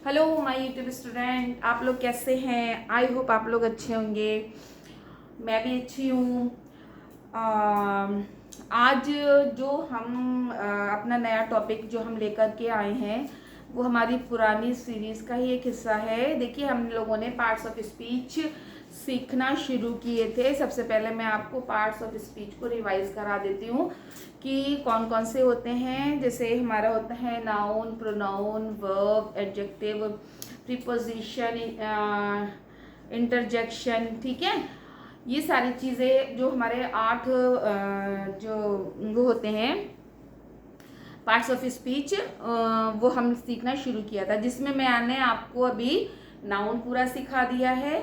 Hello my YouTube student, आप लोग कैसे हैं? आई होप आप लोग अच्छे होंगे। मैं भी अच्छी हूँ। आज जो हम अपना नया टॉपिक जो हम लेकर के आए हैं वो हमारी पुरानी सीरीज़ का ही एक हिस्सा है। देखिए, हम लोगों ने पार्ट्स ऑफ स्पीच सीखना शुरू किए थे। सबसे पहले मैं आपको पार्ट्स ऑफ स्पीच को रिवाइज करा देती हूँ कि कौन कौन से होते हैं। जैसे हमारा होता है noun, pronoun, verb, adjective, preposition, interjection. ठीक है, ये सारी चीज़ें जो हमारे 8 जो वो होते हैं पार्ट्स ऑफ स्पीच, वो हम सीखना शुरू किया था, जिसमें मैंने आपको अभी नाउन पूरा सिखा दिया है,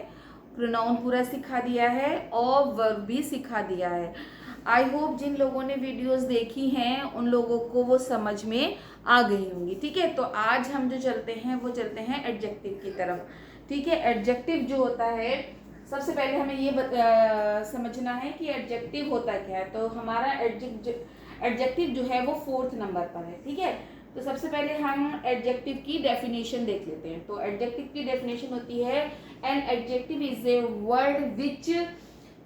प्रोनाउन पूरा सिखा दिया है और वर्ब भी सिखा दिया है। आई होप जिन लोगों ने वीडियोस देखी हैं उन लोगों को वो समझ में आ गई होंगी। ठीक है, तो आज हम जो चलते हैं वो चलते हैं एडजेक्टिव की तरफ। ठीक है, एडजेक्टिव जो होता है, सबसे पहले हमें ये समझना है कि एडजेक्टिव होता क्या है। तो हमारा एडजेक्टिव जो है वो 4th नंबर पर है। ठीक है, तो सबसे पहले हम एडजेक्टिव की डेफिनेशन देख लेते हैं। तो एडजेक्टिव की डेफिनेशन होती है, an adjective is a word which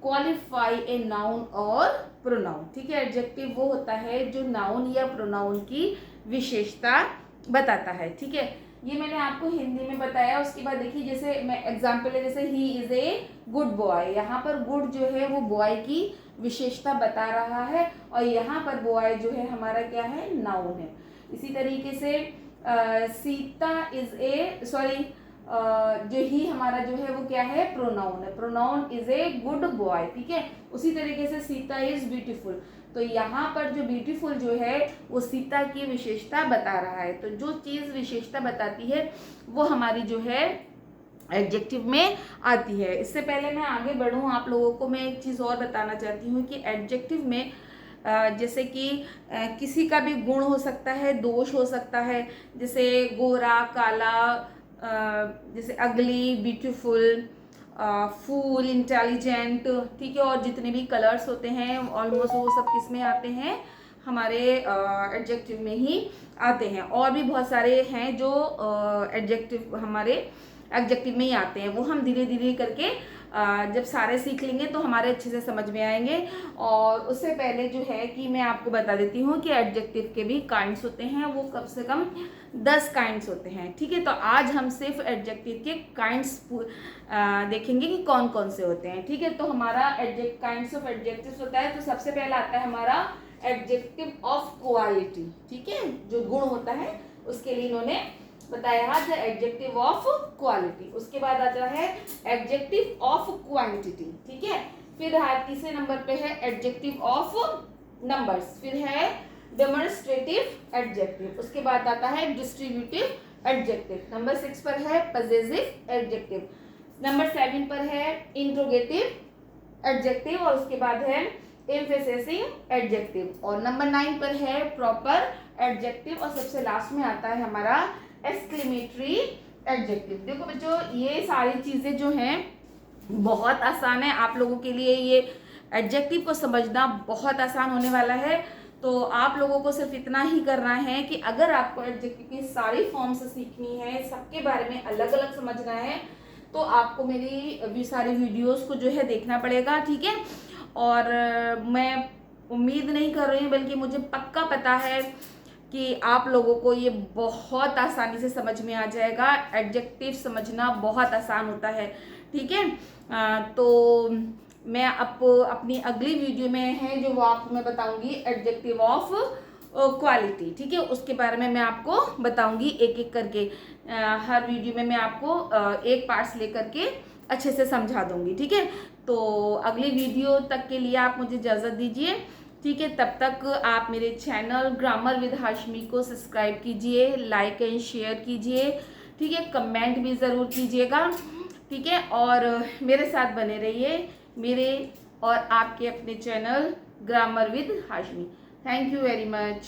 qualify a noun और प्रोनाउन। ठीक है, एडजेक्टिव वो होता है जो नाउन या प्रोनाउन की विशेषता बताता है। ठीक है, ये मैंने आपको हिंदी में बताया। उसके बाद देखिए, जैसे मैं एग्जांपल है, जैसे he is a good boy, यहाँ पर गुड जो है वो बॉय की विशेषता बता रहा है और यहाँ पर बॉय जो है हमारा क्या है, नाउन है। इसी तरीके से सीता इज ए सॉरी जो ही हमारा जो है वो क्या है, प्रोनाउन है। Pronoun is a good boy. ठीक है, उसी तरीके से सीता इज ब्यूटीफुल, तो यहाँ पर जो ब्यूटीफुल जो है वो सीता की विशेषता बता रहा है। तो जो चीज़ विशेषता बताती है वो हमारी जो है एडजेक्टिव में आती है। इससे पहले मैं आगे बढ़ूँ, आप लोगों को मैं एक चीज़ और बताना चाहती हूँ कि एडजेक्टिव में जैसे कि किसी का भी गुण हो सकता है, दोष हो सकता है। जैसे गोरा, काला, जैसे अगली, ब्यूटीफुल, फूल, इंटेलिजेंट। ठीक है, और जितने भी कलर्स होते हैं ऑलमोस्ट वो सब किस में आते हैं, हमारे एडजेक्टिव में ही आते हैं। और भी बहुत सारे हैं जो एडजेक्टिव हमारे एडजेक्टिव में ही आते हैं। वो हम धीरे धीरे करके जब सारे सीख लेंगे तो हमारे अच्छे से समझ में आएंगे। और उससे पहले जो है कि मैं आपको बता देती हूँ कि एडजेक्टिव के भी काइंड्स होते हैं, वो कम से कम 10 काइंड्स होते हैं। ठीक है, तो आज हम सिर्फ एडजेक्टिव के काइंड्स देखेंगे कि कौन कौन से होते हैं। ठीक है, तो हमारा काइंड्स ऑफ एडजेक्टिव्स होता है। तो सबसे पहला आता है हमारा एडजेक्टिव ऑफ क्वालिटी। ठीक है, जो गुण होता है उसके लिए इन्होंने बताया है द एडजेक्टिव ऑफ क्वालिटी। उसके बाद आता है एडजेक्टिव ऑफ क्वांटिटी। ठीक है, फिर तीसरे नंबर पे है एडजेक्टिव ऑफ नंबर्स, फिर है डेमोन्स्ट्रेटिव एडजेक्टिव। उसके बाद आता है डिस्ट्रीब्यूटिव एडजेक्टिव। नंबर 6 पर है पजेसिव एडजेक्टिव। नंबर 7 पर है इंट्रोगेटिव एडजेक्टिव और उसके बाद है एम्फेसिसिंग एडजेक्टिव। और नंबर 9 पर है प्रॉपर एडजेक्टिव और सबसे लास्ट में आता है हमारा एक्सक्लेमेटरी एडजेक्टिव। देखो बच्चों, ये सारी चीजें जो हैं बहुत आसान है आप लोगों के लिए। ये एडजेक्टिव को समझना बहुत आसान होने वाला है। तो आप लोगों को सिर्फ इतना ही करना है कि अगर आपको एडजेक्टिव की सारी फॉर्म्स सीखनी है, सबके बारे में अलग अलग समझना है, तो आपको मेरी सारी वीडियोस को जो है देखना पड़ेगा। ठीक है, और मैं उम्मीद नहीं कर रही हूँ बल्कि मुझे पक्का पता है कि आप लोगों को ये बहुत आसानी से समझ में आ जाएगा। एडजेक्टिव समझना बहुत आसान होता है। ठीक है, तो मैं अपनी अगली वीडियो में है जो वो आपको मैं बताऊंगी एडजेक्टिव ऑफ क्वालिटी। ठीक है, उसके बारे में मैं आपको बताऊंगी एक एक करके। हर वीडियो में मैं आपको एक पार्ट्स लेकर के अच्छे से समझा दूंगी। ठीक है, तो अगली वीडियो तक के लिए आप मुझे इजाज़त दीजिए। ठीक है, तब तक आप मेरे चैनल ग्रामर विद हाशमी को सब्सक्राइब कीजिए, लाइक एंड शेयर कीजिए। ठीक है, कमेंट भी ज़रूर कीजिएगा। ठीक है, और मेरे साथ बने रहिए, मेरे और आपके अपने channel grammar with Hashmi. Thank you very much.